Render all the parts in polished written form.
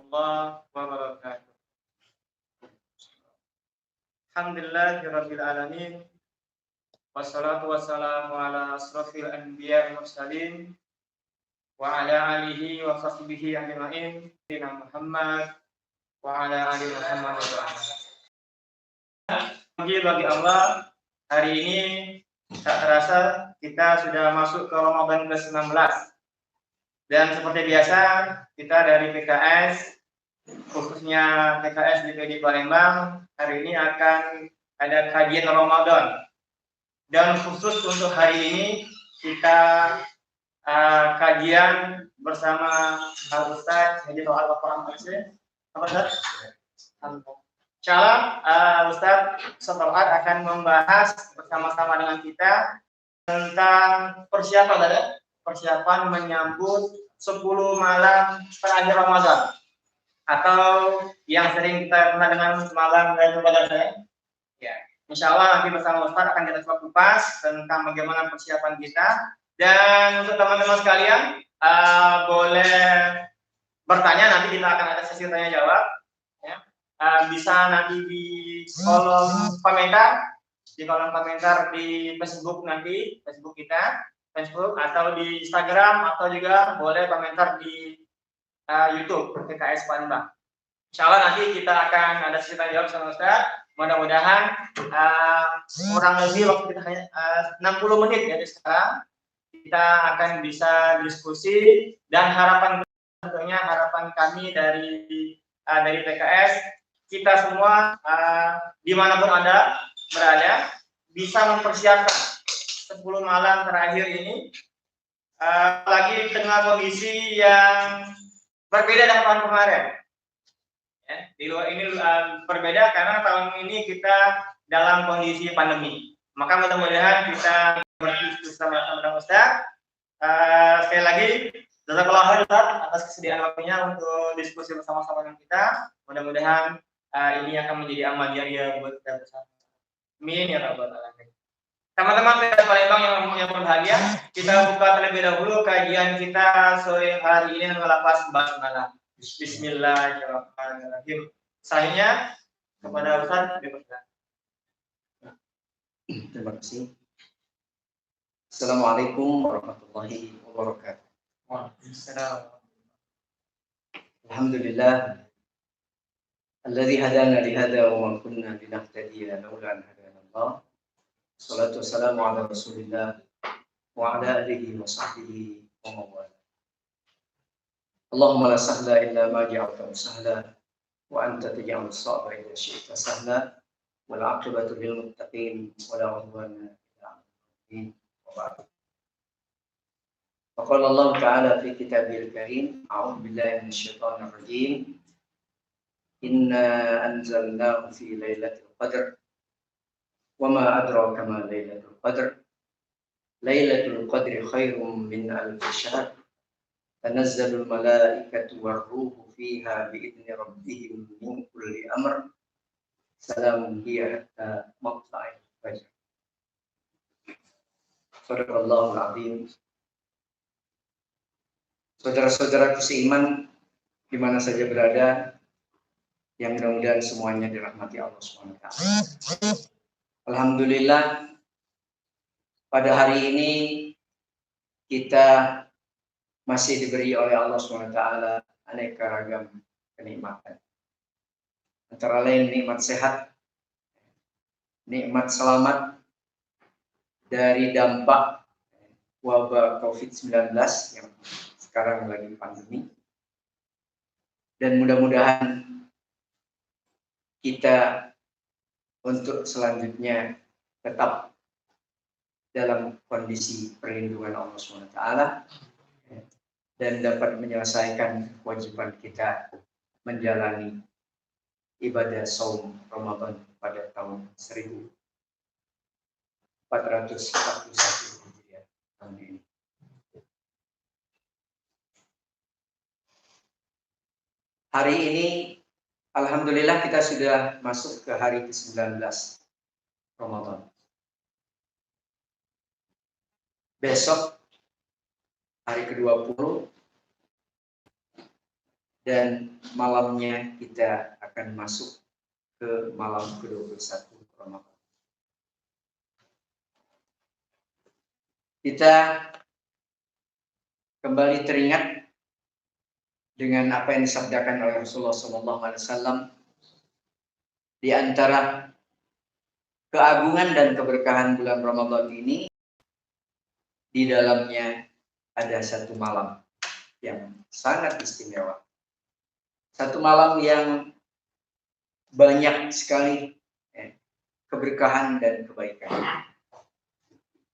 warahmatullahi wabarakatuh. Alhamdulillahirabbil alamin. Wassalatu wassalamu ala asrofil anbiya'i mursalin wa ala alihi wa sahbihi ajma'in. Sayyidina Muhammad wa ala ali Muhammad wa bagi Allah, hari ini tak terasa kita sudah masuk ke Ramadan ke-19. Dan seperti biasa, kita dari PKS, khususnya PKS DPD Palembang, hari ini akan ada kajian Ramadan. Dan khusus untuk hari ini, kita kajian bersama Ustaz Haji Al-Quran Masih. Apa Ustaz? Insyaallah Ustaz Sotohat akan membahas bersama-sama dengan kita tentang persiapan menyambut 10 malam terakhir Ramadan, atau yang sering kita kenal dengan malam Lailatul Qadar. Ya, insyaallah nanti bersama Ustaz akan kita coba kupas tentang bagaimana persiapan kita. Dan untuk teman-teman sekalian, boleh bertanya, nanti kita akan ada sesi tanya jawab. Ya. Bisa nanti di kolom komentar di Facebook, nanti Facebook kita, Facebook atau di Instagram, atau juga boleh komentar di YouTube PKS Palembang. Insyaallah nanti kita akan ada sesi tanya jawab sama Ustaz. Mudah-mudahan kurang lebih waktu kita hanya 60 menit ya sekarang. Kita akan bisa diskusi, dan harapan kami dari PKS, kita semua dimanapun Anda berada bisa mempersiapkan 10 malam terakhir ini, lagi dengan kondisi yang berbeda dengan tahun kemarin. Ya, di luar ini berbeda karena tahun ini kita dalam kondisi pandemi. Maka mudah-mudahan kita berdiskusi sama-sama dengan Ustaz. Sekali lagi, jazakallahu khairan Ustaz atas kesediaan waktunya untuk diskusi bersama-sama dengan kita. Mudah-mudahan ini akan menjadi amal jariah buat kita bersama. Amin ya rabbal alamin. Teman-teman PKS Palembang yang berbahagia, kita buka terlebih dahulu kajian kita sore hari ini dengan lafaz basmalah. Bismillahirrahmanirrahim. Selanjutnya kepada Ustaz dipersilakan. Terima kasih. Assalamualaikum warahmatullahi wabarakatuh. Waalaikumsalam. Alhamdulillah alladzi hadana li hadza wa ma kunna linahtadiya laula an hadana Allah. Salatu wassalamu ala Rasulillah wa ala alihi wa sahbihi wa mawala. Allahumma la sahla illa ma ja'altahu sahla wa anta taj'alus sa'ba idza syi'ta sahla wal 'aqibatu lil muttaqin wa la 'udwana illa 'alal zalimin. وقال الله تعالى في كتابه الكريم أعوذ بالله من الشيطان الرجيم إنا أنزلناه في ليلة القدر وما أدراك ما ليلة القدر ليلة القدر خير من ألف شهر تنزل الملائكة والروح فيها بإذن ربهم من كل أمر سلام هي حتى مطلع الفجر. صدق الله العظيم. Saudara-saudaraku seiman di mana saja berada, yang mudah-mudahan semuanya dirahmati Allah SWT. Alhamdulillah, pada hari ini kita masih diberi oleh Allah SWT aneka ragam kenikmatan. Antara lain nikmat sehat, nikmat selamat dari dampak wabah COVID-19 yang sekarang lagi pandemi, dan mudah-mudahan kita untuk selanjutnya tetap dalam kondisi perlindungan Allah SWT dan dapat menyelesaikan kewajiban kita menjalani ibadah saum Ramadan pada tahun 1441 Hijriah tahun ini. Hari ini alhamdulillah kita sudah masuk ke hari ke-19 Ramadan. Besok hari ke-20 dan malamnya kita akan masuk ke malam ke-21 Ramadan. Kita kembali teringat dengan apa yang disabdakan oleh Rasulullah SAW di antara keagungan dan keberkahan bulan Ramadan ini. Di dalamnya ada satu malam yang sangat istimewa. Satu malam yang banyak sekali keberkahan dan kebaikan.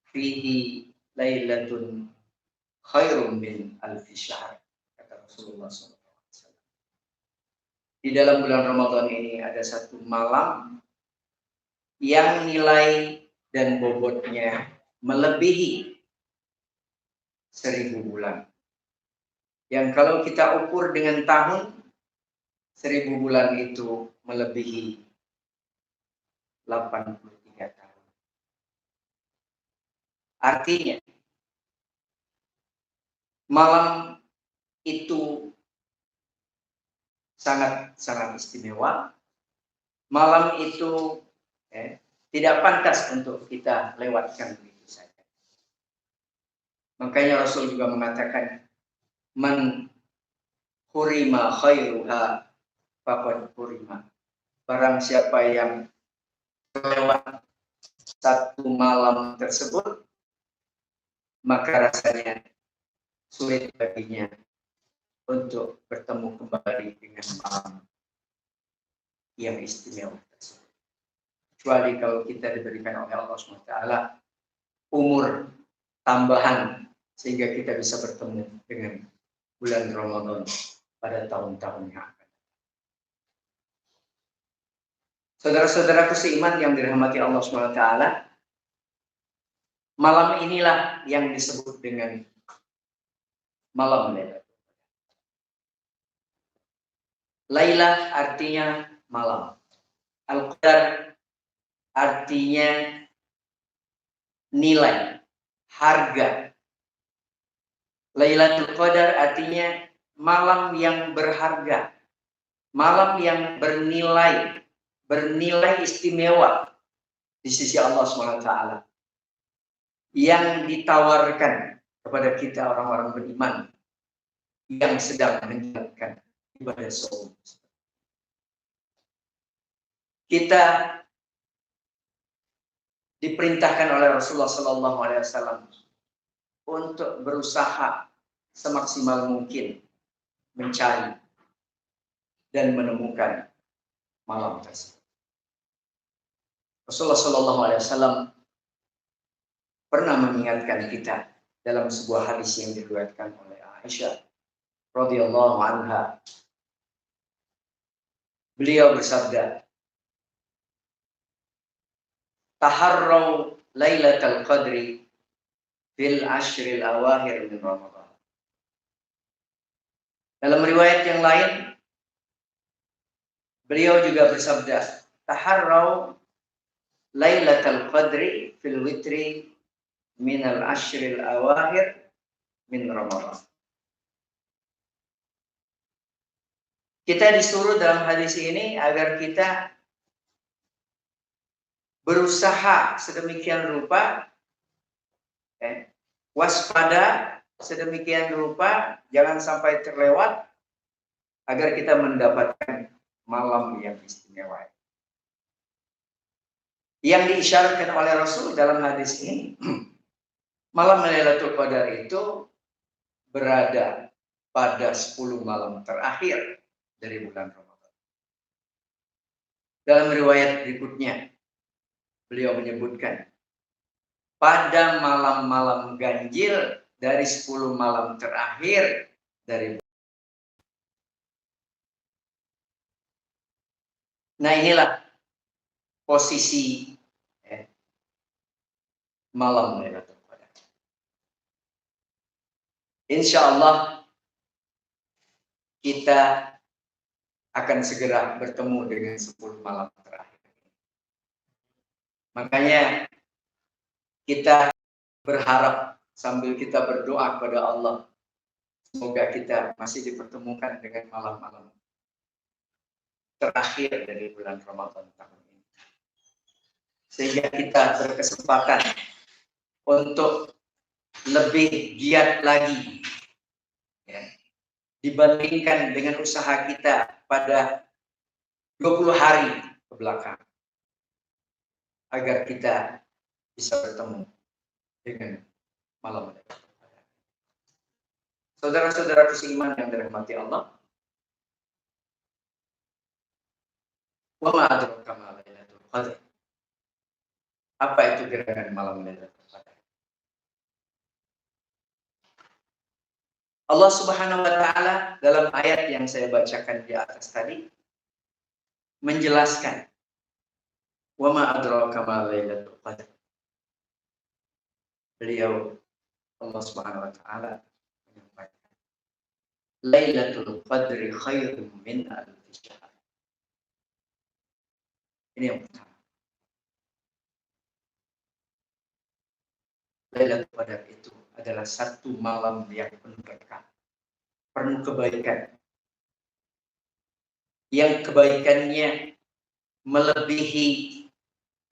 Fihi lailatun khairum min alfi syahr, kata Rasulullah SAW. Di dalam bulan Ramadan ini ada satu malam yang nilai dan bobotnya melebihi 1000 bulan. Yang kalau kita ukur dengan tahun, 1000 bulan itu melebihi 83 tahun. Artinya, malam itu sangat istimewa. Malam itu tidak pantas untuk kita lewatkan begitu saja. Makanya Rasul juga mengatakan, man hurima khairuha faqad hurima. Barang siapa yang lewat satu malam tersebut, maka rasanya sulit baginya untuk bertemu kembali dengan malam yang istimewa tersebut. Kecuali kalau kita diberikan oleh Allah SWT umur tambahan sehingga kita bisa bertemu dengan bulan Ramadan pada tahun-tahun yang akan. Saudara-saudaraku seiman yang dirahmati Allah SWT, malam inilah yang disebut dengan malam Lailatul Qadar. Lailah artinya malam. Al-Qadar artinya nilai, harga. Lailatul Qadar artinya malam yang berharga, malam yang bernilai istimewa di sisi Allah SWT yang ditawarkan kepada kita orang-orang beriman yang sedang menjalankan ibadah saum. Kita diperintahkan oleh Rasulullah SAW untuk berusaha semaksimal mungkin mencari dan menemukan malam tersebut. Rasulullah SAW pernah mengingatkan kita dalam sebuah hadis yang diriwayatkan oleh Aisyah radhiyallahu anha. Beliau bersabda, taharraw lailatul qadri fil ashril awakhir min Ramadan. Dalam riwayat yang lain, beliau juga bersabda, taharraw lailatul qadri fil witri min al ashril awakhir min Ramadan. Kita disuruh dalam hadis ini agar kita berusaha sedemikian rupa, waspada sedemikian rupa, jangan sampai terlewat, agar kita mendapatkan malam yang istimewa. Yang diisyaratkan oleh Rasul dalam hadis ini, malam Lailatul Qadar itu berada pada 10 malam terakhir dari bulan Ramadan. Dalam riwayat berikutnya, beliau menyebutkan, pada malam-malam ganjil dari 10 malam terakhir dari. Nah, inilah posisi malam Lailatul Qadar. Insya Allah kita akan segera bertemu dengan 10 malam terakhir. Makanya kita berharap sambil kita berdoa kepada Allah Semoga kita masih dipertemukan dengan malam-malam terakhir dari bulan Ramadan tahun ini. Sehingga kita berkesempatan untuk lebih giat lagi ya, dibandingkan dengan usaha kita pada 20 hari ke belakang. Agar kita bisa bertemu dengan malam Lailatul Qadar. Saudara-saudara seiman yang dirahmati Allah, wa ma adraka ma Lailatul Qadar. Apa itu gerangan malam Lailatul Qadar? Allah Subhanahu wa taala dalam ayat yang saya bacakan di atas tadi menjelaskan wa ma adraka ma Lailatul Qadar. Beliau Allah Subhanahu wa taala menyampaikan Lailatul Qadri khairun min alfi syahr. Ini yang pertama. Lailatul Qadar itu adalah satu malam yang penuh berkah, penuh kebaikan. Yang kebaikannya melebihi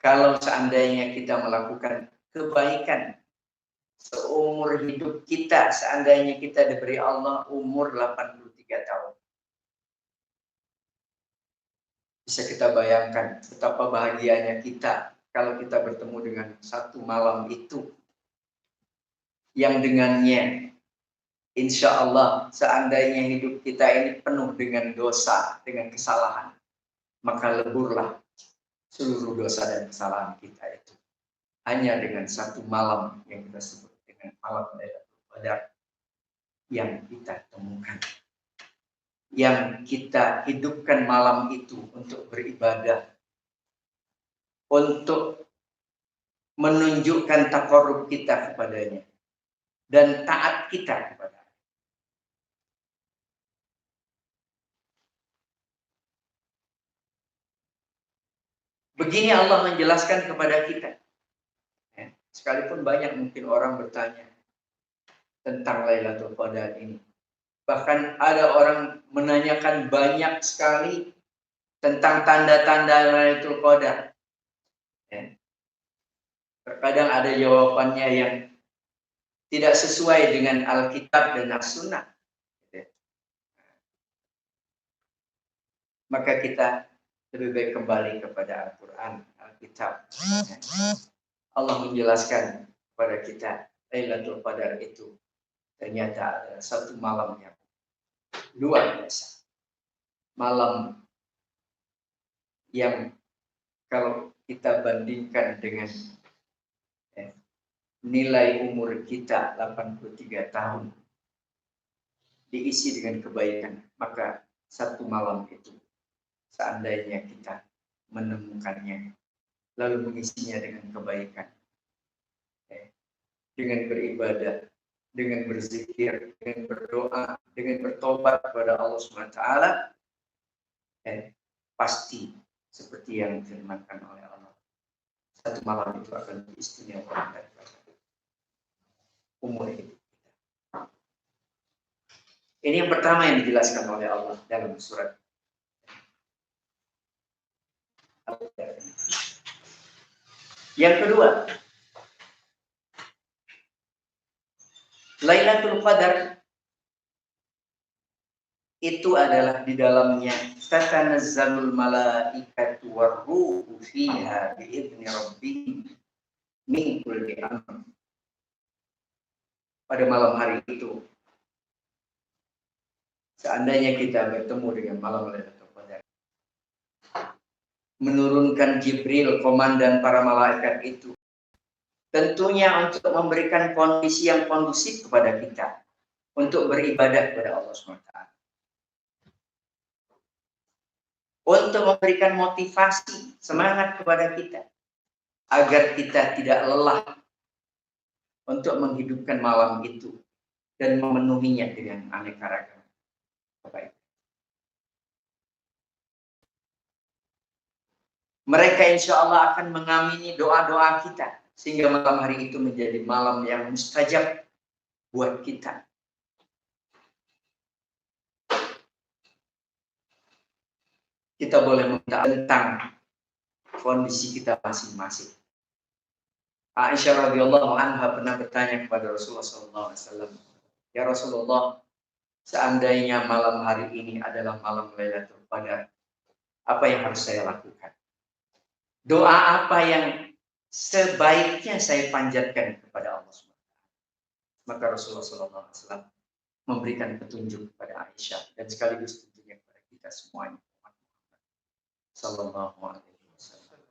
kalau seandainya kita melakukan kebaikan seumur hidup kita, seandainya kita diberi Allah umur 83 tahun. Bisa kita bayangkan betapa bahagianya kita kalau kita bertemu dengan satu malam itu yang dengannya insya Allah seandainya hidup kita ini penuh dengan dosa, dengan kesalahan, maka leburlah seluruh dosa dan kesalahan kita itu hanya dengan satu malam yang kita sebut dengan malam Lailatul Qadar yang kita temukan, yang kita hidupkan malam itu untuk beribadah, untuk menunjukkan taqarrub kita kepadanya dan taat kita kepada. Begini Allah menjelaskan kepada kita. Sekalipun banyak mungkin orang bertanya tentang Lailatul Qadar ini. Bahkan ada orang menanyakan banyak sekali tentang tanda-tanda Lailatul Qadar. Terkadang ada jawabannya yang tidak sesuai dengan Alkitab dan As-Sunnah. Maka kita lebih baik kembali kepada Al-Quran, Alkitab. Allah menjelaskan kepada kita Lailatul Qadar itu ternyata adalah satu malam yang luar biasa. Malam yang kalau kita bandingkan dengan nilai umur kita 83 tahun diisi dengan kebaikan, maka satu malam itu seandainya kita menemukannya lalu mengisinya dengan kebaikan, dengan beribadah, dengan berzikir, dengan berdoa, dengan bertobat kepada Allah SWT, pasti seperti yang difirmankan oleh Allah, satu malam itu akan diistimewakan daripada umur hidup kita. Ini yang pertama yang dijelaskan oleh Allah dalam surat Al-Qadar. Yang kedua, Lailatul Qadar itu adalah di dalamnya tatanazzalul malaikatu warruhu fiha biidzni rabbihim min kulli amr. Pada malam hari itu, seandainya kita bertemu dengan malam Lailatul Qadar, menurunkan Jibril, komandan para malaikat itu, tentunya untuk memberikan kondisi yang kondusif kepada kita, untuk beribadah kepada Allah SWT. Untuk memberikan motivasi, semangat kepada kita, agar kita tidak lelah untuk menghidupkan malam itu dan memenuhinya dengan aneka ragam kebaikan. Mereka insya Allah akan mengamini doa-doa kita sehingga malam hari itu menjadi malam yang mustajab buat kita. kita boleh meminta tentang kondisi kita masing-masing. Aisyah radhiyallahu anha pernah bertanya kepada Rasulullah SAW, ya Rasulullah, seandainya malam hari ini adalah malam Lailatul Qadar, apa yang harus saya lakukan? Doa apa yang sebaiknya saya panjatkan kepada Allah SWT? Maka Rasulullah SAW memberikan petunjuk kepada Aisyah dan sekaligus petunjuk kepada kita semuanya. Sallallahu alaihi wasallam.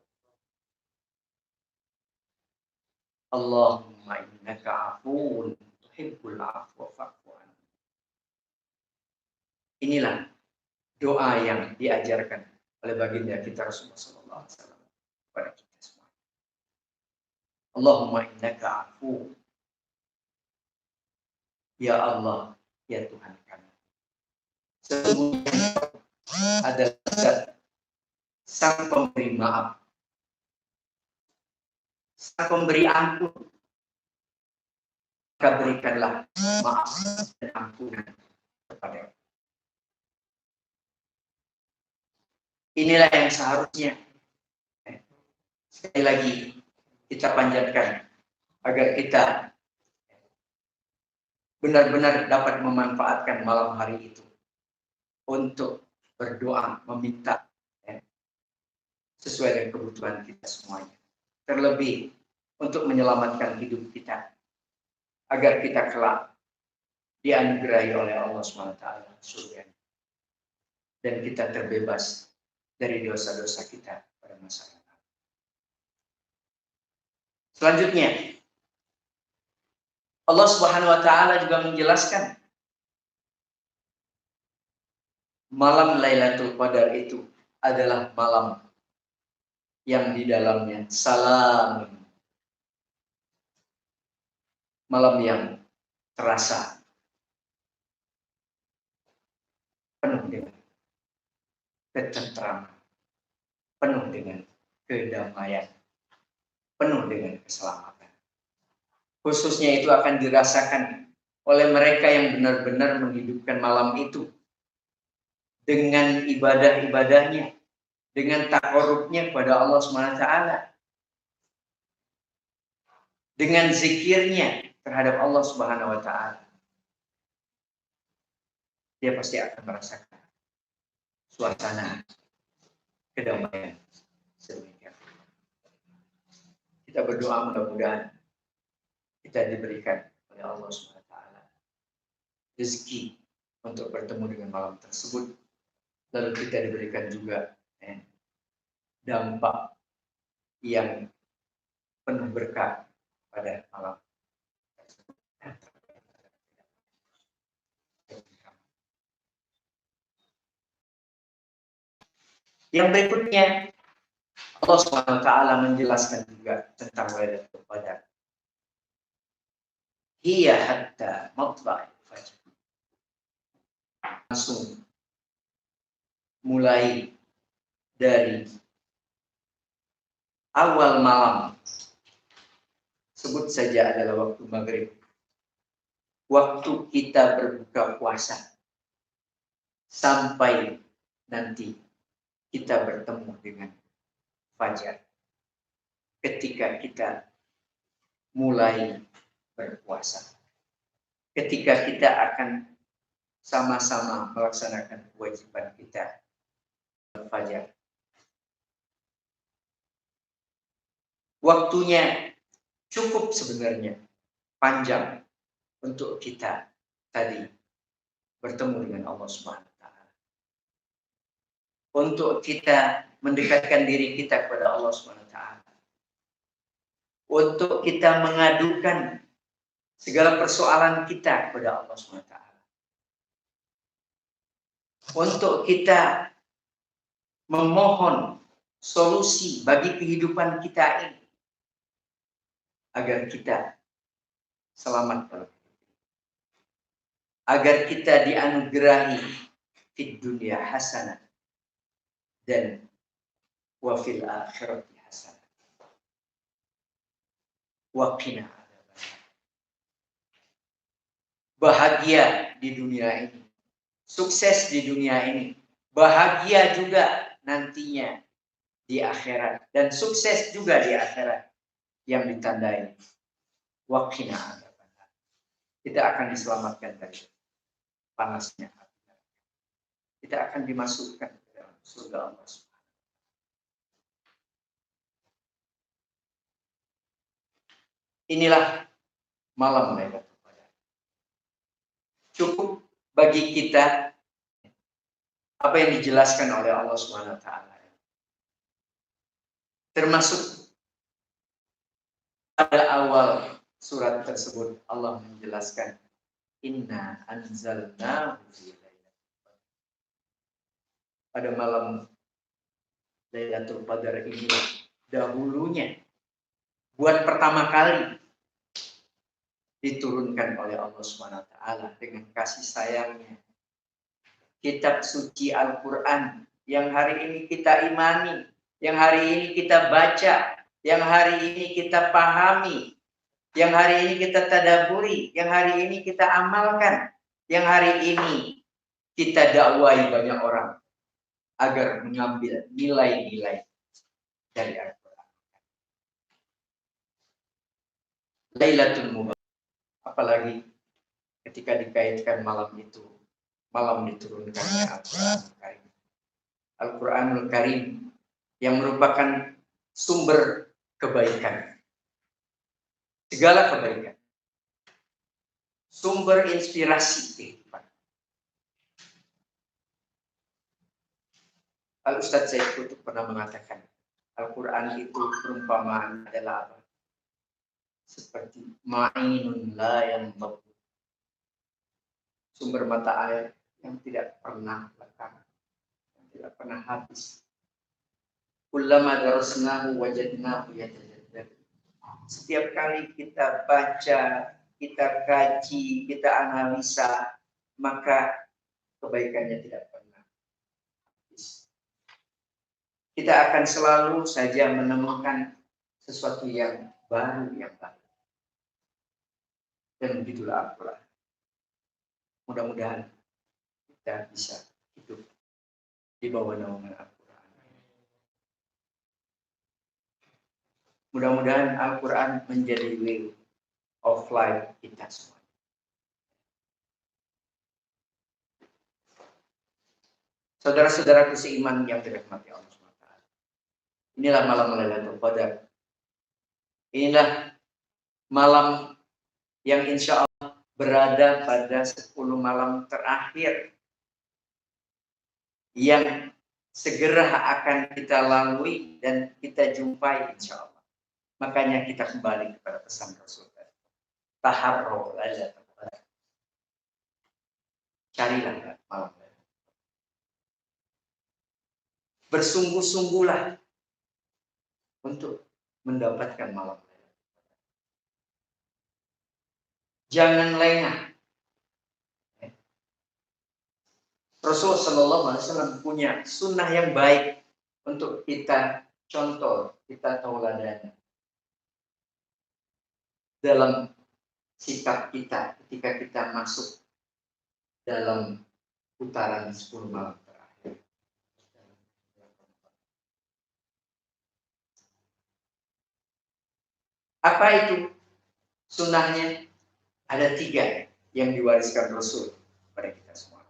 Allahumma innaka afuwun tuhibbul afwa fa'fu anni. Inilah doa yang diajarkan oleh baginda kita Rasulullah sallallahu alaihi wasallam kepada kita semua. Allahumma innaka afuwun. Ya Allah, ya Tuhan kami. Sesungguhnya adalah Sang Pemberi maaf, Sang Pemberi ampun. Maka berikanlah maaf dan ampunan kepada. Inilah yang seharusnya sekali lagi kita panjatkan agar kita benar-benar dapat memanfaatkan malam hari itu untuk berdoa, meminta sesuai dengan kebutuhan kita semuanya. Terlebih untuk menyelamatkan hidup kita agar kita kelak dianugerahi oleh Allah SWT surga dan kita terbebas dari dosa-dosa kita pada masa yang lalu. Selanjutnya, Allah Subhanahu wa taala juga menjelaskan malam Lailatul Qadar itu adalah malam yang di dalamnya salam, malam yang terasa penuh dengan ketenteraman, penuh dengan kedamaian, penuh dengan keselamatan. Khususnya itu akan dirasakan oleh mereka yang benar-benar menghidupkan malam itu dengan ibadah-ibadahnya, dengan takarubnya kepada Allah SWT, dengan zikirnya terhadap Allah Subhanahu wa taala. Dia pasti akan merasakan suasana kedamaian sedemikian. Kita berdoa mudah-mudahan kita diberikan oleh Allah Subhanahu wa taala rezeki untuk bertemu dengan malam tersebut. Lalu kita diberikan juga dampak yang penuh berkah pada malam tersebut. Yang berikutnya, Allah SWT menjelaskan juga tentang Lailatul Qadar. Hiya hatta matla'il fajr. Langsung mulai dari awal malam, sebut saja adalah waktu maghrib, waktu kita berbuka puasa, sampai nanti kita bertemu dengan fajar, ketika kita mulai berpuasa, ketika kita akan sama-sama melaksanakan kewajiban kita fajar. Waktunya cukup sebenarnya panjang untuk kita tadi bertemu dengan Allah Subhanahu wa taala. Untuk kita mendekatkan diri kita kepada Allah Subhanahu wa taala. Untuk kita mengadukan segala persoalan kita kepada Allah Subhanahu wa taala. Untuk kita memohon solusi bagi kehidupan kita ini agar kita selamat, agar kita dianugerahi fid dunya hasanah dan wa fil akhirati hasanah wa qina adzabannar. Bahagia di dunia ini, sukses di dunia ini, bahagia juga nantinya di akhirat dan sukses juga di akhirat yang ditandai waqina adzabannar. Kita akan diselamatkan dari panasnya api. Kita akan dimasukkan ke dalam surga Allah Subhanahu. Inilah malam Lailatul Qadar. Cukup bagi kita apa yang dijelaskan oleh Allah Subhanahu wa taala. Termasuk pada awal surat tersebut Allah menjelaskan inna anzalnahu fi lailatul qadar. Pada malam Lailatul Qadar ini dahulunya buat pertama kali diturunkan oleh Allah Subhanahu wa taala dengan kasih sayangnya. Kitab suci Al-Qur'an yang hari ini kita imani, yang hari ini kita baca, yang hari ini kita pahami, yang hari ini kita tadaburi, yang hari ini kita amalkan, yang hari ini kita dakwai banyak orang agar mengambil nilai-nilai dari Al-Quran. Lailatul Mubarak, apalagi ketika dikaitkan malam itu, malam diturunkannya Al-Quranul Karim. Al-Quranul Karim yang merupakan sumber kebaikan, segala kebaikan, sumber inspirasi kehidupan. Al-Ustadz Said Qutb pernah mengatakan, Al-Quran itu perumpamaan adalah apa? Seperti ma'inun la yanbagh, sumber mata air yang tidak pernah lekang, yang tidak pernah habis. Kullama darasnahu wajadnahu yatajaddad. Setiap kali kita baca, kita kaji, kita analisa, maka kebaikannya tidak pernah habis. Kita akan selalu saja menemukan sesuatu yang baru, yang baru. Dan begitulah Al-Quran. Mudah-mudahan kita bisa hidup di bawah naungan Al-Quran. Mudah-mudahan Al-Quran menjadi way of life kita semua. Saudara-saudaraku seiman yang dirahmati Allah SWT. Inilah malam Lailatul Qadar. Inilah malam yang insya Allah berada pada 10 malam terakhir yang segera akan kita lalui dan kita jumpai insya Allah. Makanya kita kembali kepada pesan Rasul. Taharro Lailatul Qadar. Carilah malam. Bersungguh-sungguhlah untuk mendapatkan malam. Jangan lengah. Rasul Shallallahu Alaihi Wasallam punya sunnah yang baik untuk kita contoh, kita tauladani dalam sikap kita ketika kita masuk dalam putaran 10 malam terakhir. Apa itu sunnahnya? Ada 3 yang diwariskan Rasul pada kita semua.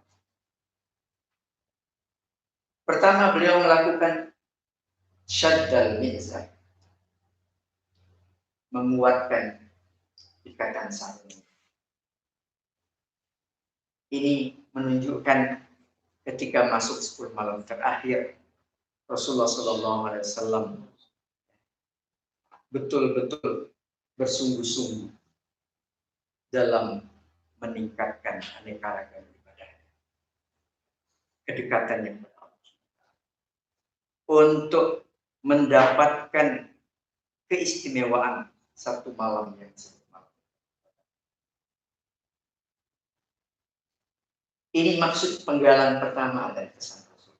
Pertama, beliau melakukan syaddal mizan, menguatkan ikatan sarung. Ini menunjukkan ketika masuk 10 malam terakhir, Rasulullah SAW betul-betul bersungguh-sungguh dalam meningkatkan aneka ragam ibadah, kedekatan yang berat, untuk mendapatkan keistimewaan satu malam yang sempurna. Ini maksud penggalan pertama dari pesan Rasul.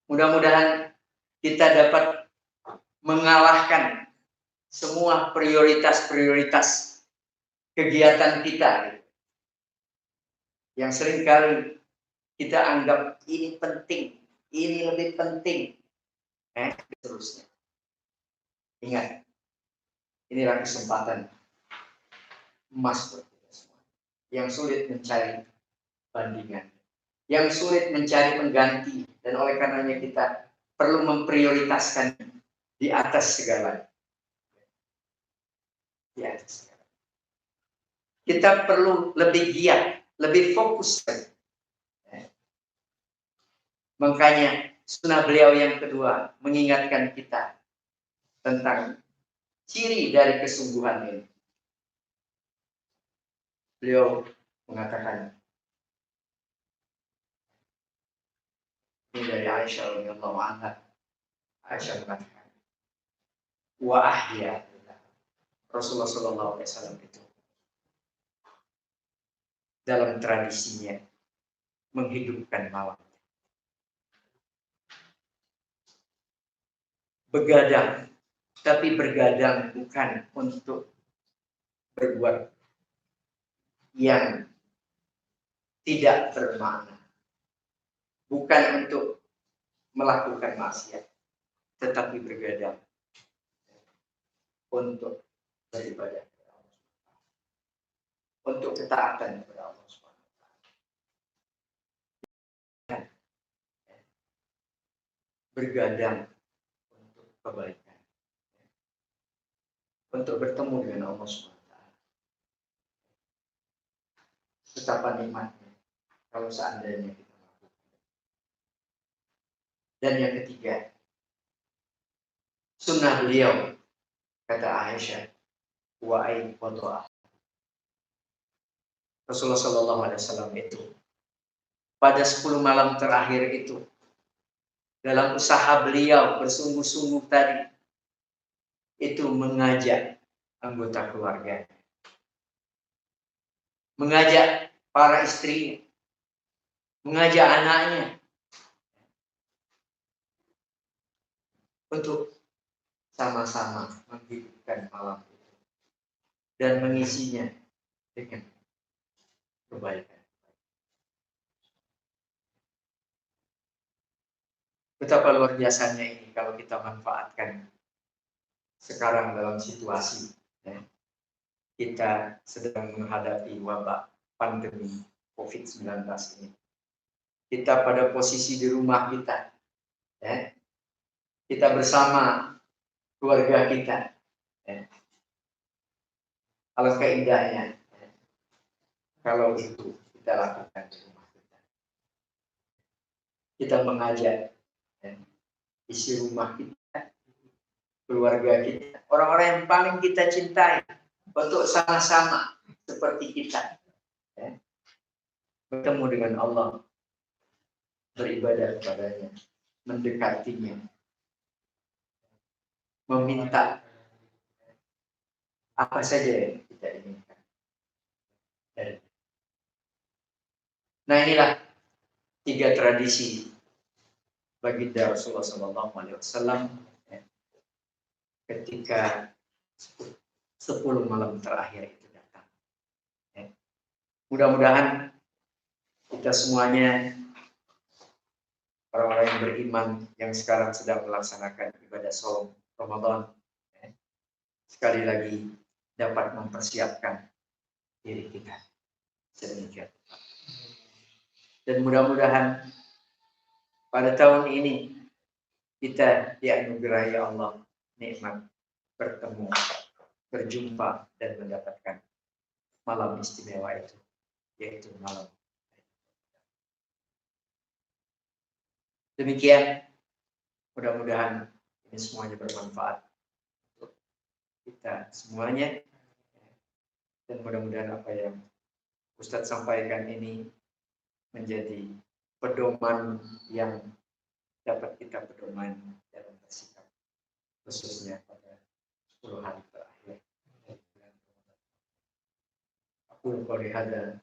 Mudah-mudahan kita dapat mengalahkan semua prioritas-prioritas kegiatan kita yang seringkali kita anggap ini penting, ini lebih penting, seterusnya. Ingat, inilah kesempatan emas buat kita semua. Yang sulit mencari bandingan, yang sulit mencari pengganti, dan oleh karenanya kita perlu memprioritaskan di atas segala. Di atas segala. Kita perlu lebih giat, lebih fokus. Makanya sunnah beliau yang kedua mengingatkan kita tentang ciri dari kesungguhan ini. Beliau mengatakan, ini dari Aisyah radhiyallahu anha. Aisyah mengatakan, wa ahya, Rasulullah sallallahu alaihi wasallam itu dalam tradisinya menghidupkan malam. Begadang, tapi bergadang bukan untuk berbuat yang tidak bermakna, bukan untuk melakukan maksiat, tetapi bergadang untuk beribadah kepada Allah, untuk ketaatan kepada Allah Subhanahu wa taala. Bergadang untuk kebaikan, untuk bertemu dengan Allah Subhanahu wa taala. Betapa nikmatnya kalau seandainya kita melakukan. Dan yang ketiga, sunnah beliau, kata Aisyah, wa ain wa Rasulullah sallallahu alaihi wasallam itu pada 10 malam terakhir itu, dalam usaha beliau bersungguh-sungguh tadi, itu mengajak anggota keluarga, mengajak para istri, mengajak anaknya untuk sama-sama menghidupkan malam itu dan mengisinya dengan kebaikan. Betapa luar biasanya ini kalau kita manfaatkan sekarang dalam situasi kita sedang menghadapi wabah pandemi COVID-19 ini. Kita pada posisi di rumah kita, kita bersama keluarga kita. Alangkah indahnya kalau itu kita lakukan di rumah kita. Kita mengajak isi rumah kita, keluarga kita, orang-orang yang paling kita cintai untuk sama-sama seperti kita bertemu dengan Allah, beribadah kepadanya, mendekatinya, meminta apa saja yang kita inginkan. Nah, inilah 3 tradisi baginda Rasulullah SAW ketika 10 malam terakhir itu datang. Mudah-mudahan kita semuanya, orang-orang yang beriman yang sekarang sedang melaksanakan ibadah shaum Ramadan, sekali lagi dapat mempersiapkan diri kita sedemikian. Dan mudah-mudahan pada tahun ini kita dianugerahi Allah nikmat bertemu, berjumpa, dan mendapatkan malam istimewa itu, yaitu malam. Demikian, mudah-mudahan ini semuanya bermanfaat untuk kita semuanya, dan mudah-mudahan apa yang Ustadz sampaikan ini menjadi pedoman yang dapat kita pedoman dalam bersikap, khususnya pada 10 hari terakhir. Aku qouli hadza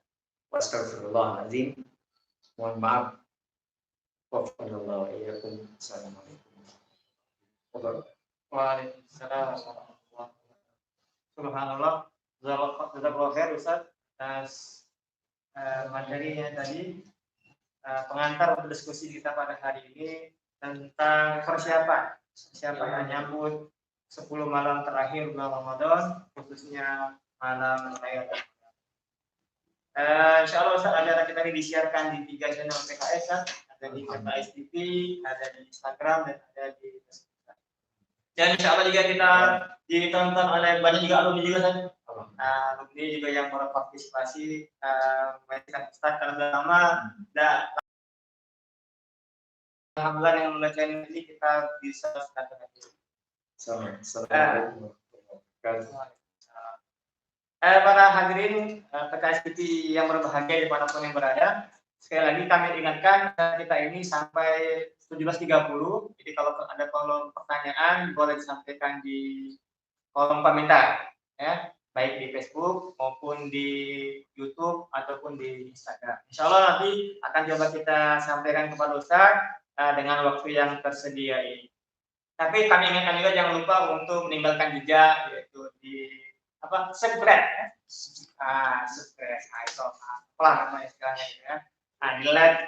wa astaghfirullahaladzim. Mohon maaf. Wassalamualaikum warahmatullahi wabarakatuh. Waalaikumsalam warahmatullahi wabarakatuh. Subhanallah. Jazakallahu khair Ustaz atas materinya tadi. pengantar untuk diskusi kita pada hari ini tentang persiapan menyambut 10 malam terakhir bulan Ramadan, khususnya malam Lailatul Qadar. Insya Allah Ustaz, acara kita ini disiarkan di 3 channel PKS, ada di PKS TV, ada di Instagram, dan ada di Facebook. Dan insya Allah juga kita ditonton oleh banyak juga alumni juga kan. Alumni juga yang berpartisipasi mengajarkan Ustaz karena sudah lama. Dan alhamdulillah dengan mulai channel ini kita bisa silaturahmi. Assalamualaikum. Para hadirin PKS TV yang berbahagia dimanapun yang berada, sekali lagi kami ingatkan kita ini sampai 17.30. Jadi kalau ada kolom pertanyaan boleh disampaikan di kolom komentar, ya, baik di Facebook maupun di YouTube ataupun di Instagram. Insya Allah nanti akan coba kita sampaikan kepada Ustaz dengan waktu yang tersedia ini. Tapi kami ingatkan juga jangan lupa untuk meninggalkan jejak, yaitu di subscribe, ya. Subscribe, itu pelan namanya istilahnya, ya. Di like.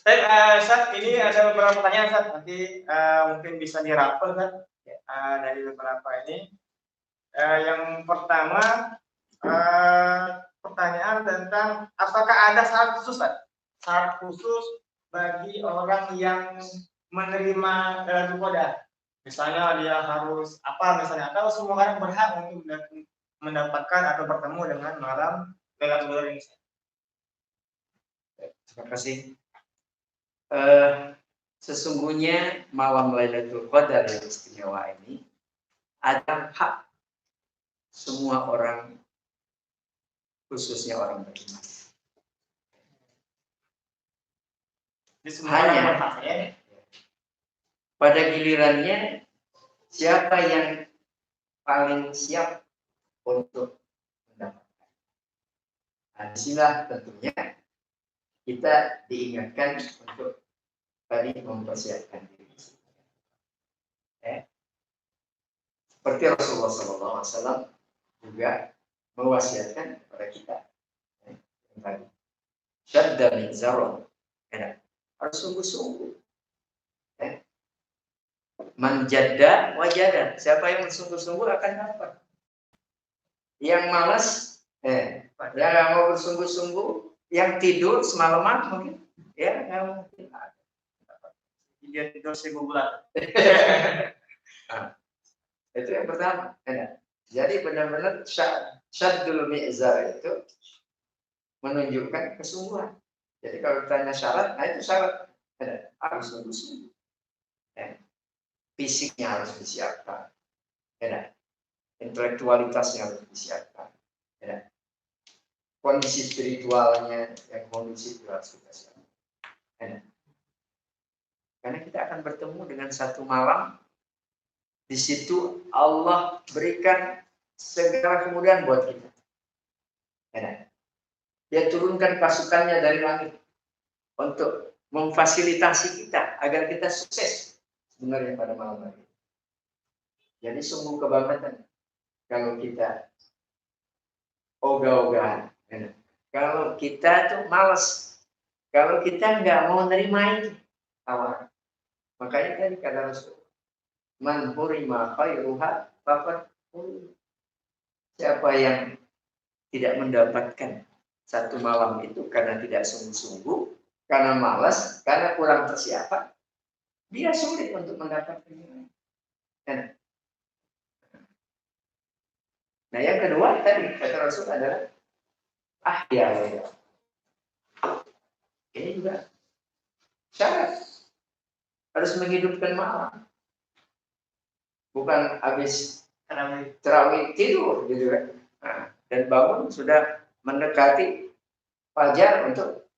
Baik, Ustaz, ini ada beberapa pertanyaan, Ustaz. Nanti mungkin bisa dirapel, kan, dari beberapa ini. Yang pertama, pertanyaan tentang apakah ada syarat khusus, Ustaz? Syarat khusus bagi orang yang menerima Lailatul Qadar. Misalnya dia harus misalnya, atau semua orang berhak untuk mendapatkan atau bertemu dengan malam Lailatul Qadar ini. Terima kasih. Sesungguhnya malam Lailatul Qadar yang istimewa ini ada hak semua orang, khususnya orang beriman. Hanya pada gilirannya siapa yang paling siap untuk mendapatkan. Disinilah tentunya kita diingatkan untuk tadi mempersiapkan diri. Seperti Rasulullah SAW juga mewasiatkan kepada kita. Syadda min zarah, harus sungguh-sungguh. Manjada wajada, siapa yang bersungguh-sungguh akan dapat. Yang malas, yang nggak mau bersungguh-sungguh, yang tidur semalaman mungkin, ya nggak mungkin ada. Dia tidur 1000 bulan. Itu yang pertama. Jadi benar-benar syaddul mi'zar itu menunjukkan kesungguhan. Jadi kalau ditanya syarat, itu syarat. Harus sungguh-sungguh. Fisiknya harus disiapkan. Intelektualitasnya harus disiapkan. Kondisi spiritualnya, kondisi itu harus kita siapkan. Karena kita akan bertemu dengan satu malam, di situ Allah berikan segala kemudahan buat kita. Dia turunkan pasukannya dari langit untuk memfasilitasi kita agar kita sukses sebenarnya pada malam hari. Jadi sungguh kebanggaan kalau kita ogah-ogahan. Kalau kita tuh malas, kalau kita nggak mau nerima itu tawaran. Makanya tadi kata Rasul, man hurima khairuha faqad hurima. Siapa yang tidak mendapatkan satu malam itu karena tidak sungguh-sungguh, karena malas, karena kurang persiapan, dia sulit untuk mendapatkannya. Nah, yang kedua tadi kata Rasul adalah ya. Ini juga syarat, harus menghidupkan malam. Bukan habis terawih tidur gitu kan. Dan bangun sudah mendekati fajar untuk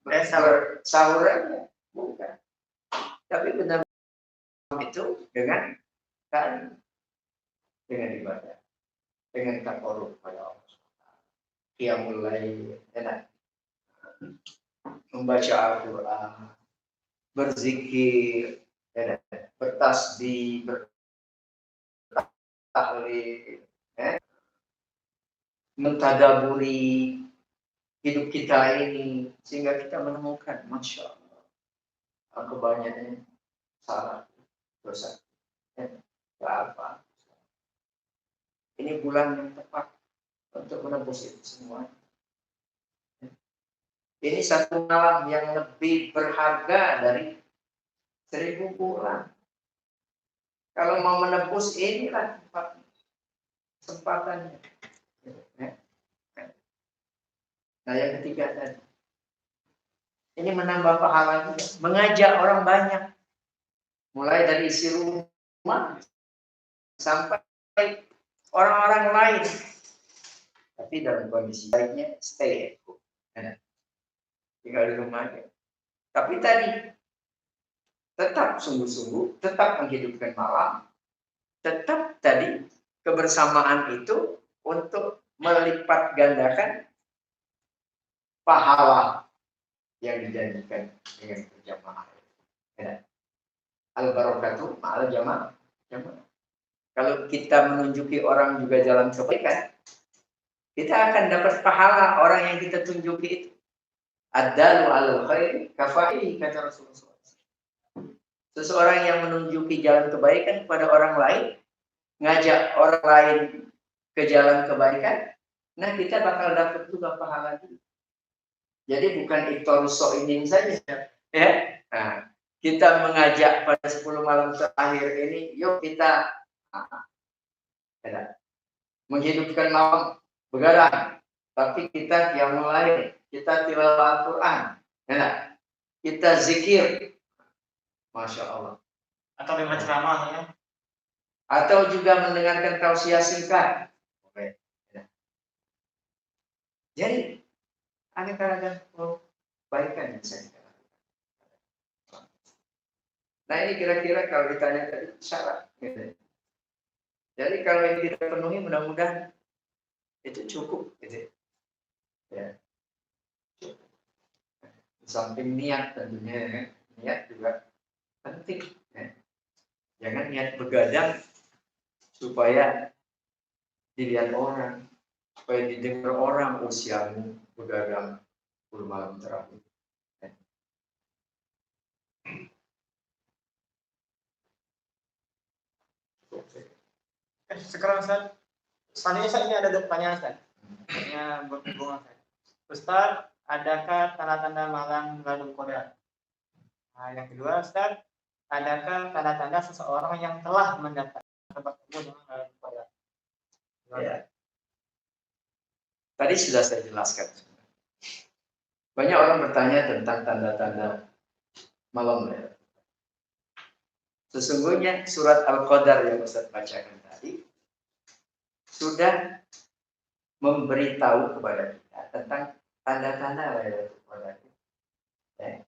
bersahur aja. Bukan. Tapi benar itu dengan ibadah, dengan takarrub pada Allah. Qiyamul lail, membaca Al-Qur'an, berzikir, bertasbih, bertahlil, mentadaburi hidup kita ini sehingga kita menemukan, masya Allah, kebanyakan salah, dosa, apa. Ini bulan yang tepat untuk menebus itu semua. Ini satu malam yang lebih berharga dari 1000 bulan. Kalau mau menebus, inilah kesempatannya. Nah, yang ketiga tadi, ini menambah pahala juga, mengajak orang banyak, mulai dari isi rumah sampai orang-orang lain, tapi dalam kondisi baiknya stay at home, tinggal di rumah aja. Tapi tadi tetap sungguh-sungguh, tetap menghidupkan malam, tetap tadi kebersamaan itu untuk melipat gandakan pahala yang dijanjikan dengan berjamaah. Ya. Al-barakatuh ma'al jamaah. Kalau kita menunjuki orang juga jalan kebaikan, kita akan dapat pahala orang yang kita tunjuki itu. Ad-dalu 'alal khairi kafa'ili, kata Rasulullah. Seseorang yang menunjuki jalan kebaikan kepada orang lain, ngajak orang lain ke jalan kebaikan, nah kita bakal dapat juga pahala itu. Jadi bukan iftarus sha'imin saja, ya. Nah, kita mengajak pada 10 malam terakhir ini, yuk kita menghidupkan malam begadang, tapi kita yang mulai, kita tilawah Al-Quran, ya. Kita zikir, masya Allah. Atau dengan ceramah ya. Atau juga mendengarkan tausiah singkat. Oke. Ya. Jadi aneka kebaikan yang saya lakukan. Nah, ini kira-kira kalau ditanya tadi syarat. Gitu. Jadi kalau yang kita penuhi, mudah-mudahan itu cukup. Gitu. Ya. Di samping niat tentunya, ya. Niat juga penting. Ya. Jangan niat begadang supaya dilihat orang, supaya didengar orang, usiamu begadang 10 malam terakhir. Sekarang Ustaz, selanjutnya Ustaz, ini ada pertanyaan Ustaz. Pertanyaan berhubungan Ustaz. Ustaz, adakah tanda-tanda malam Lailatul Qadar? Nah, yang kedua Ustaz, adakah tanda-tanda seseorang yang telah mendapat bertemu dengan Lailatul Qadar? Ya. Tadi sudah saya jelaskan. Banyak orang bertanya tentang tanda-tanda malam Lailatul. Sesungguhnya surat Al-Qadar yang Ustaz bacakan tadi sudah memberitahu kepada kita tentang tanda-tanda Lailatul Qadar. Ya.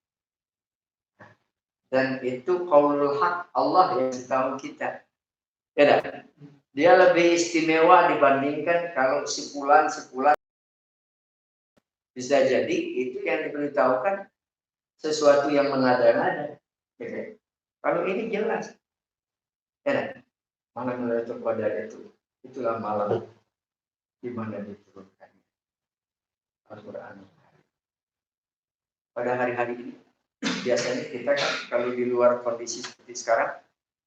Dan itu qaulul haq, Allah yang beritahu kita. Ya, dia lebih istimewa dibandingkan kalau sebulan bisa jadi itu yang diberitahukan sesuatu yang mengada-ngada. Ya. Kalau ini jelas, ya, malam Lailatul Qadar itulah malam di mana diturunkan Al-Quran. Pada hari-hari ini, biasanya kita kan kalau di luar kondisi seperti sekarang,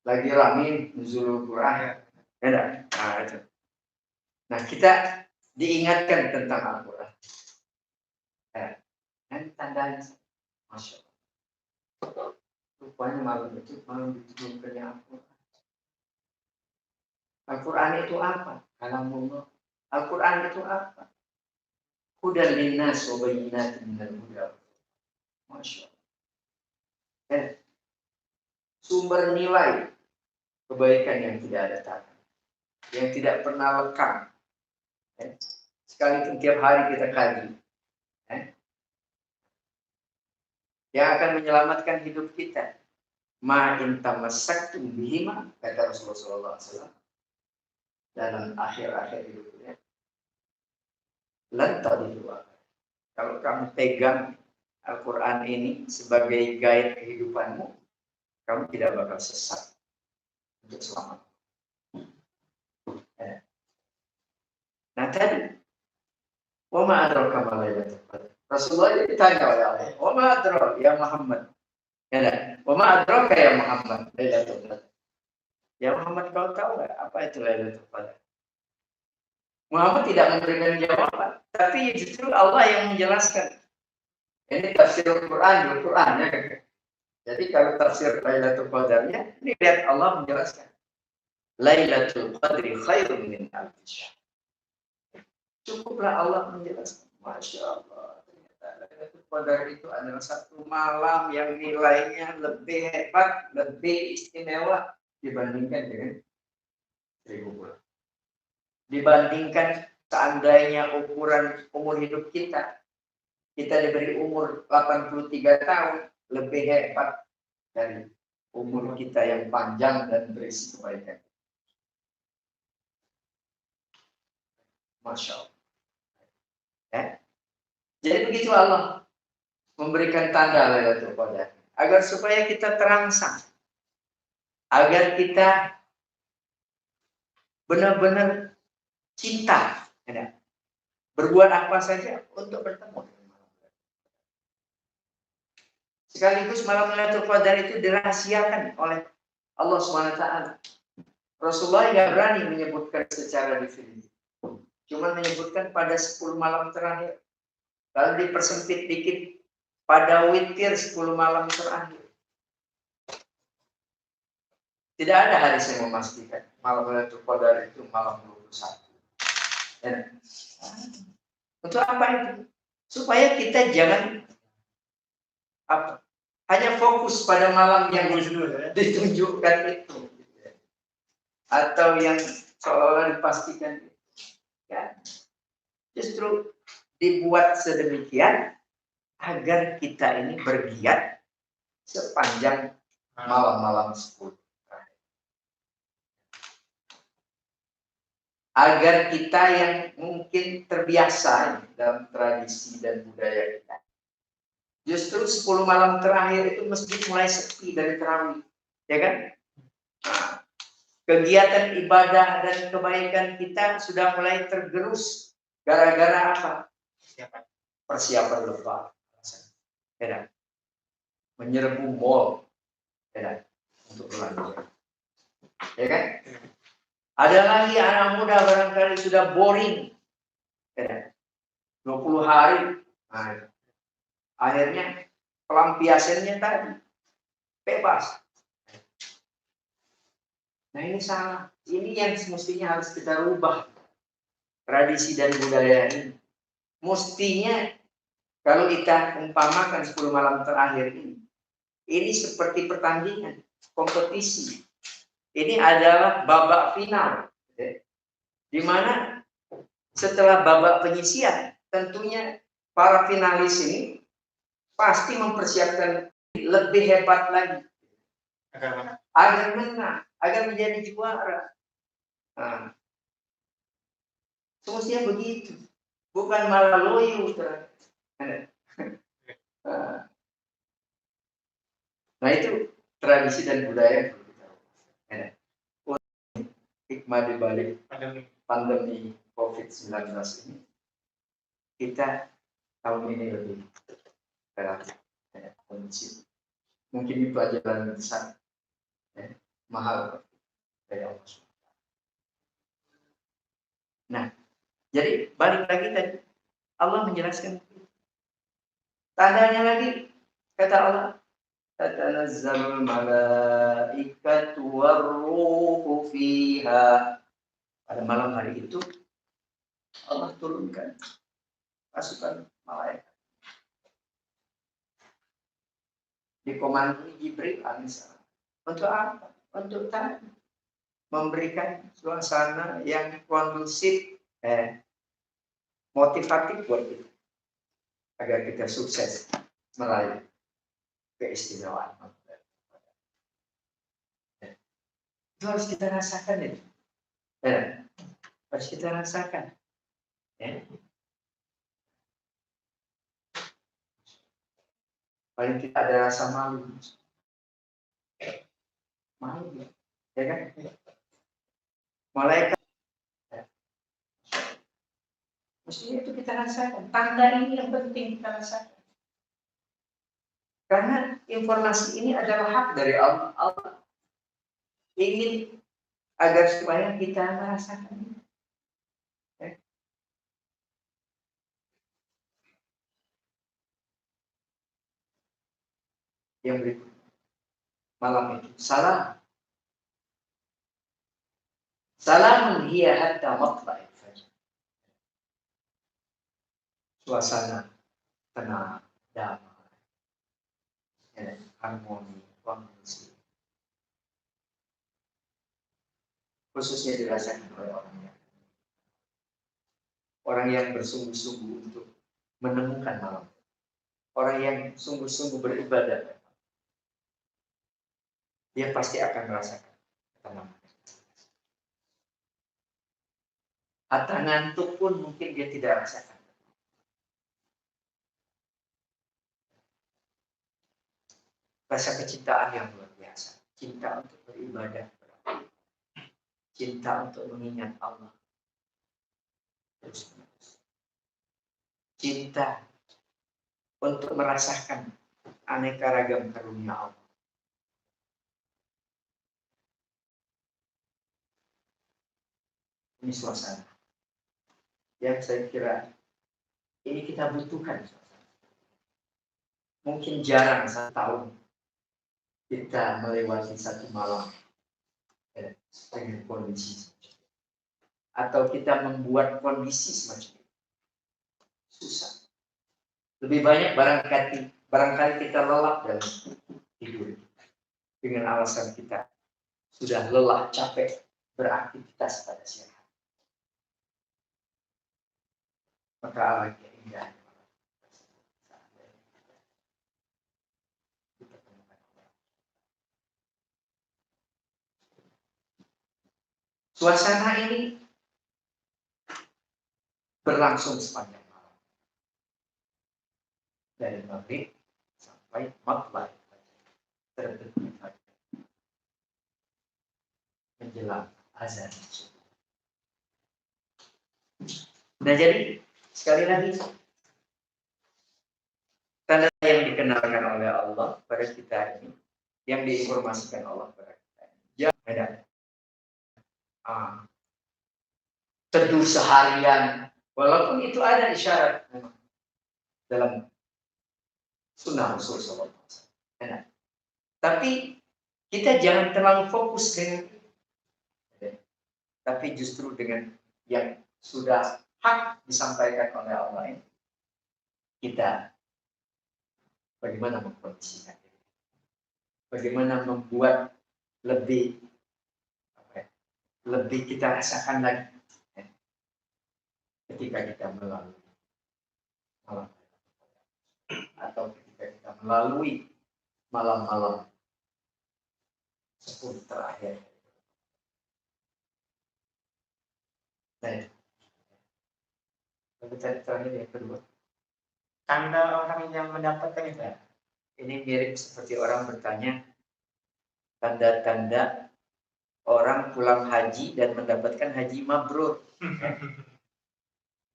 lagi rame nuzulul Quran, ya, nah itu. Nah kita diingatkan tentang Al-Quran. Ya. Dan tandanya, masya Allah. Rupanya malam itu malam diturunkannya Al-Quran. Al-Quran itu apa? Kalamullah. Al-Quran itu apa? Hudan linnas wa bayyinatin minal huda. Masya Allah. Sumber nilai kebaikan yang tidak ada tanda, yang tidak pernah lekang. Sekalipun tiap hari kita kaji. Yang akan menyelamatkan hidup kita. Ma in tamassaktum bihima, kata Rasulullah SAW dalam akhir-akhir hidupnya. Lan tadillu. Kalau kamu pegang Al-Quran ini sebagai guide kehidupanmu, kamu tidak bakal sesat untuk selamat. Nah tadi, Wa ma adraka ma Lailatul Qadar. Rasulullah ditanya oleh Allah, "Wa ma adraka ya Muhammad?" Ya enggak? "Wa ma adraka ya Muhammad Lailatul Qadar?" Ya Muhammad, kau tahu enggak apa itu Lailatul Qadar? Muhammad tidak memberikan jawaban, tapi justru Allah yang menjelaskan. Ini tafsir Al-Quran, Al-Quran ya. Jadi kalau tafsir Lailatul Qadarnya, ini lihat Allah menjelaskan. Lailatul Qadri khairun min alfi syahr. Cukuplah Allah menjelaskan. Masya Allah. Ternyata Lailatul Qadar itu adalah satu malam yang nilainya lebih hebat, lebih istimewa dibandingkan dengan 1000 bulan. Dibandingkan seandainya ukuran umur hidup kita diberi umur 83 tahun, lebih hebat dari umur kita yang panjang dan berisi kebaikan. Masya Allah. Ya. Jadi begitu Allah memberikan tanda Lailatul Qadar agar supaya kita terangsang, agar kita benar-benar cinta, ya. Berbuat apa saja untuk bertemu. Sekaligus malam Lailatul Qadar itu dirahasiakan oleh Allah SWT. Rasulullah nggak berani menyebutkan secara definitif. Cuma menyebutkan pada 10 malam terakhir. Lalu dipersempit dikit pada witir 10 malam terakhir. Tidak ada hadis yang memastikan malam Lailatul Qadar itu malam 21. Dan untuk apa itu? Supaya kita jangan hanya fokus pada malam yang ditunjukkan itu, atau yang seolah-olah dipastikan itu. Ya. Justru dibuat sedemikian agar kita ini bergiat sepanjang malam-malam 10. Agar kita yang mungkin terbiasa dalam tradisi dan budaya kita, justru 10 malam terakhir itu mesti mulai sepi dari tarawih, ya kan? Nah, kegiatan ibadah dan kebaikan kita sudah mulai tergerus gara-gara apa? Persiapan lebaran, ya kan? Menyerbu mall, ya kan? Untuk belanja, ya kan? Ada lagi anak muda barangkali sudah boring, ya, 20 hari, nah, akhirnya pelampiasannya tadi bebas. Nah ini salah. Ini yang semestinya harus kita rubah. Tradisi dan budaya ini. Mestinya kalau kita umpamakan 10 malam terakhir ini seperti pertandingan, kompetisi. Ini adalah babak final. Di mana setelah babak penyisian, tentunya para finalis ini pasti mempersiapkan lebih hebat lagi. Agar menang, agar menjadi juara. Nah, semestinya begitu, bukan malah loyo. Nah itu tradisi dan budaya. Hikmah di balik pandemi COVID-19 ini, kita tahun ini lebih kreatif, kondisi. Mungkin ini pelajaran besar, mahal dari Allah. Nah, jadi balik lagi tadi, Allah menjelaskan tandanya lagi, kata Allah, tatanazzalul malaikatu warruhu fiha. Pada malam hari itu Allah turunkan pasukan malaikat dikomandoi Jibril alaihissalam. Untuk apa? Untuk tadi memberikan suasana yang kondusif, motivatif buat kita agar kita sukses meraih keistimewaan. Itu harus kita rasakan itu. Harus kita rasakan. Ya. Paling tidak ada rasa malu. Malu ya kan? Malaikat Mestinya itu kita rasakan. Tanda ini yang penting kita rasakan. Karena informasi ini adalah hak dari Allah. Allah ingin agar supaya kita merasakan. Yang berikut malam itu salam. Salamun hiya hatta matla'il fajr. Suasana tenang, damai, harmoni, kondusif. Khususnya dirasakan oleh orang yang bersungguh-sungguh untuk menemukan malam. Orang yang sungguh-sungguh beribadah, dia pasti akan merasakan ketenangan. Atau ngantuk pun mungkin dia tidak rasakan. Rasa kecintaan yang luar biasa. Cinta untuk beribadah. Cinta untuk mengingat Allah. Terus-menerus. Cinta untuk merasakan aneka ragam karunia Allah. Ini suasana yang saya kira ini kita butuhkan. Mungkin jarang satu tahun kita melewati satu malam dengan kondisi atau kita membuat kondisi semacam itu. Susah. Lebih banyak barangkali kita lelap dalam tidur dengan alasan kita sudah lelah, capek beraktivitas pada siang hari. Maka alangkah indah suasana ini berlangsung sepanjang malam dari maghrib sampai matla'il terbentuk menjelang azan subuh. Nah jadi sekali lagi tanda yang dikenalkan oleh Allah pada kita ini, yang diinformasikan Allah pada kita ini, jangan teduh seharian, walaupun itu ada isyarat dalam sunnah Rasul SAW. Tapi kita jangan terlalu fokus dengan itu, tapi justru dengan yang sudah hak disampaikan oleh Allah ini, kita bagaimana mengkondisikan diri, bagaimana membuat lebih kita rasakan lagi ketika kita melalui malam atau ketika kita melalui malam-malam 10 terakhir. Nah, terakhir yang kedua, tanda orang yang mendapatkan itu. Ini mirip seperti orang bertanya tanda-tanda orang pulang haji dan mendapatkan haji mabrur.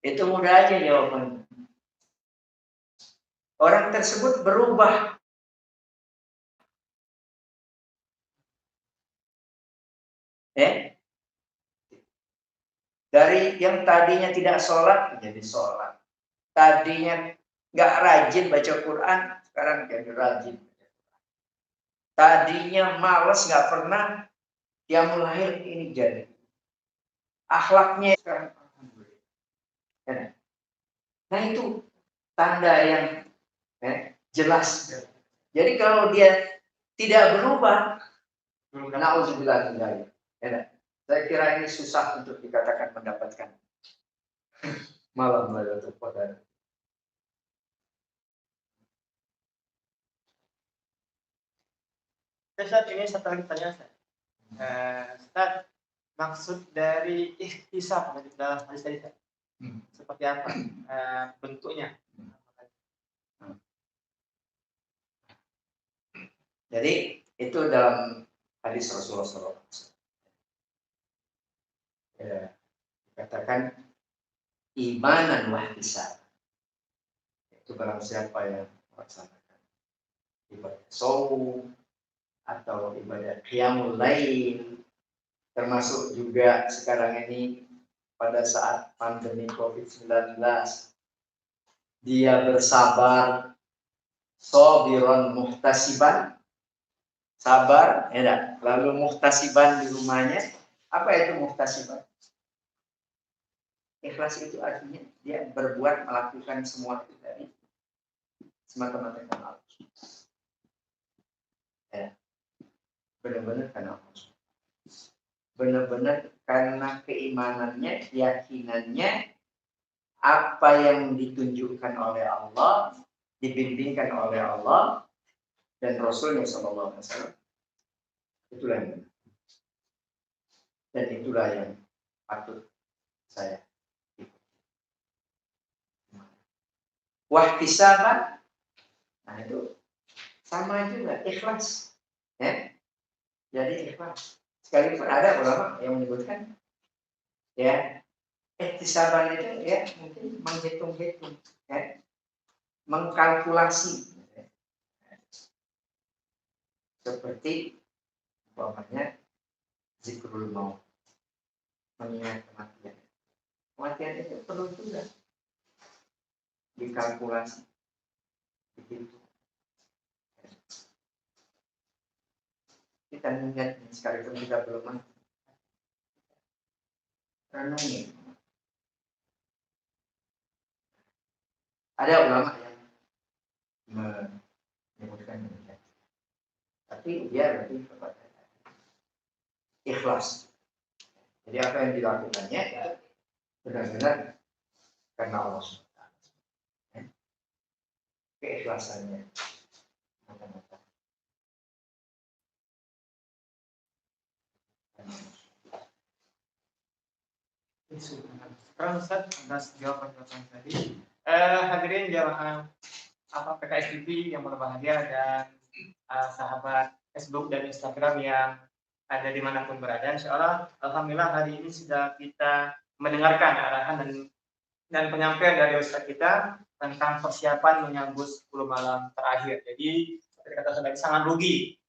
Itu mudah aja jawabannya. Orang tersebut berubah. Dari yang tadinya tidak sholat menjadi sholat. Tadinya nggak rajin baca Quran, sekarang jadi rajin. Tadinya malas, nggak pernah, yang lahir ini jadi. Akhlaknya sekarang alhamdulillah. Nah itu tanda yang jelas. Jadi kalau dia tidak berubah, na'udzubillah min dzalik. Saya kira ini susah untuk dikatakan mendapatkan malam Lailatul Qadar. Ustaz, ini satu lagi pertanyaan, Ustaz. Ustaz, maksud dari ihtisab dalam hadis tadi, seperti apa bentuknya? Jadi itu dalam hadis Rasulullah SAW. Dikatakan imanan wa ihtisaban. Itu barang siapa yang melaksanakan ibadah saum atau ibadah qiyamul lail, termasuk juga sekarang ini pada saat pandemi COVID-19, dia bersabar, sabiran muhtasiban, sabar, ya, lalu muhtasiban di rumahnya. Apa itu muhtasiban? Ikhlas itu artinya dia berbuat, melakukan semua itu dari semata-mata karena Allah. Ya, benar-benar karena Allah. Benar-benar karena keimanannya, keyakinannya, apa yang ditunjukkan oleh Allah, dibimbingkan oleh Allah dan Rasulnya Sallallahu Alaihi Wasallam, itulah yang benar. Dan itulah yang patut saya ikuti. Wahtisaban, nah itu sama juga ikhlas, ya. Jadi ikhlas. Sekalipun ada ulama yang menyebutkan, ya, ihtisaban itu ya mungkin menghitung-hitung, ya, mengkalkulasi, ya. Seperti umpamanya zikrul maut, mengingat kematian. Kematian itu perlu juga dikalkulasi, begitu. Kita ingat sekalipun kita belum mati, renungi. Ada ulama yang menyebutkan demikian, tapi dia lebih kepada ikhlas. Jadi apa yang dilakukannya ya benar-benar karena Allah SWT. Keikhlasannya mata-mata. Sekarang Ustaz atas jawaban tadi. Hadirin jamaah PKS TV yang berbahagia dan sahabat Facebook dan Instagram yang ada dimanapun berada. Insyaallah, alhamdulillah hari ini sudah kita mendengarkan arahan dan penyampaian dari Ustaz kita tentang persiapan menyambut 10 malam terakhir. Jadi seperti kata Ustaz, sangat rugi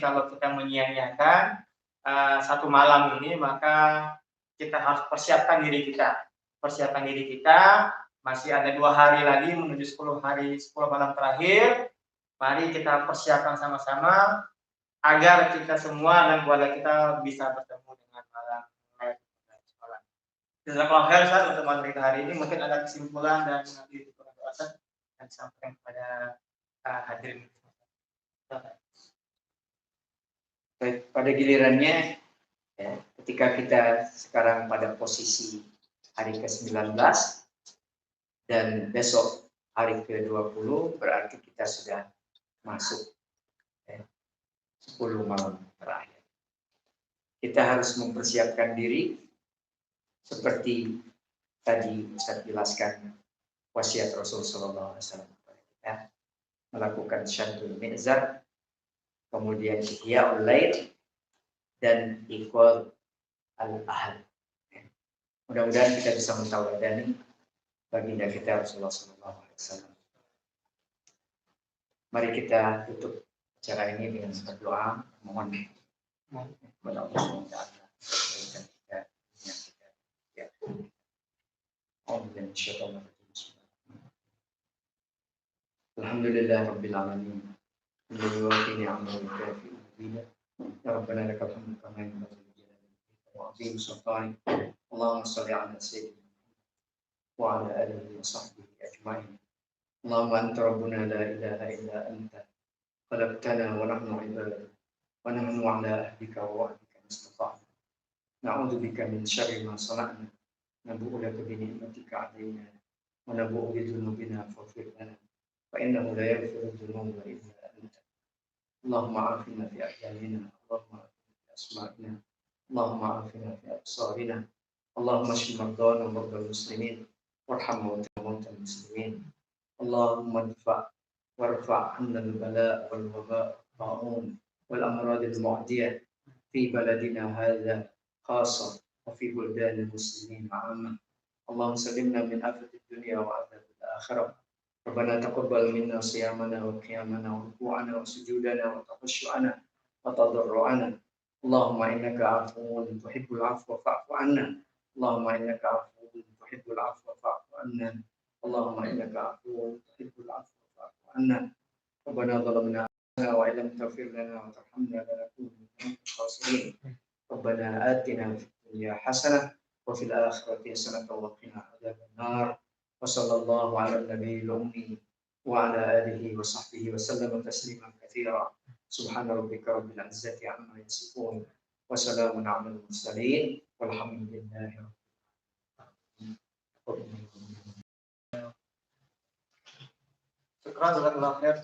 kalau kita menyia-nyiakan satu malam ini. Maka kita harus persiapkan diri kita. Masih ada 2 hari lagi menuju 10 malam terakhir. Mari kita persiapkan sama-sama agar kita semua dan keluarga kita bisa bertemu dengan malam sholat. Jazakallahu khair Ustaz untuk materi hari ini. Mungkin ada kesimpulan dan nanti doa Ustaz yang disampaikan kepada hadirin. Baik, pada gilirannya, ya, ketika kita sekarang pada posisi hari ke-19 dan besok hari ke-20, berarti kita sudah masuk 10 malam terakhir. Kita harus mempersiapkan diri seperti tadi Ustaz jelaskan wasiat Rasulullah SAW kepada kita, melakukan syadul mi'zar, kemudian ihya'ul lail, dan iqal al-ahad. Mudah-mudahan kita bisa mentawadani baginda kita Rasulullah SAW. Mari kita tutup acara ini dengan berdoa, mohon kepada Allah SWT. Alhamdulillah Rabbil Alamin. Alhamdulillah ni'amahu kafi ubina. Ya Rabbana lakal hamdu kama yanbaghi li jalali wa 'azimi sultanik. Allahumma shalli 'ala sayyidina wa 'ala alihi wa sahbihi ajma'in. Allahumma anta rabbuna la ilaha illa anta. Khalaqtana wa nahnu 'ibaduk. Wa nahnu 'ala ahdika wa wa'dika mastata'na. Na'udzu bika min syarri ma sana'na. Nabu'u laka bi ni'matika 'alaina wa nabu'u bi dhunubina faghfir lana. Fa innahu la yaghfiru dhunuba illa anta. Allahumma afina fi ahyalina, Allahumma afina fi asma'ina, Allahumma afina fi absarina, Allahumma shfi mardana wa mardal muslimin, warham mawtal muslimin. Allahumma warfa' 'anna al-bala' wal waba' ta'un wal amrad al-mu'diyah fi baladina hadha khassa wa fi buldan al-muslimin 'amma. اللهم سلمنا من آفة الدنيا وعذاب الآخرة. ربنا تقبل منا صيامنا وقيامنا وركوعنا وسجودنا وتخشعنا وتضرعنا. اللهم إنك عفو تحب العفو فاعف عنا. اللهم إنك عفو تحب العفو فاعف عنا. اللهم إنك عفو تحب العفو فاعف عنا. ربنا ظلمنا أنفسنا وإن لم تغفر لنا وترحمنا لنكون من الخاسرين. ربنا آتنا في الدنيا حسنة وفي الآخرة حسنة وقنا عذاب النار. وصلى الله على النبي الأمي وعلى آله وصحبه وسلم تسليما كثيرا. سبحان ربك رب العزة عما يصفون وسلام على المرسلين والحمد لله رب العالمين. Syukran, jazakallahu khair.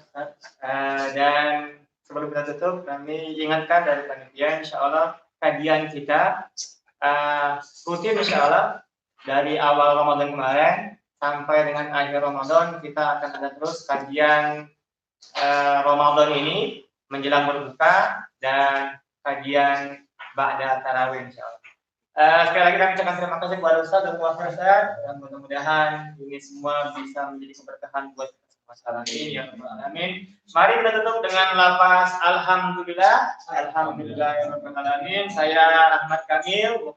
Dan sebelum kita tutup, kami ingatkan dari panitia, insya Allah kajian kita rutin insya Allah dari awal Ramadan kemarin sampai dengan akhir Ramadan kita akan ada terus kajian Ramadan ini menjelang berbuka dan kajian Ba'da Tarawih insya Allah. Sekali lagi kami ucapkan terima kasih kepada Ustaz dan Puasa dan mudah-mudahan ini semua bisa menjadi keberkahan buat masalah ini ya Rabbal Alamin. Mari kita tutup dengan lafaz alhamdulillah. Alhamdulillah ya Rabbal Alamin. Saya Ahmad Kamil.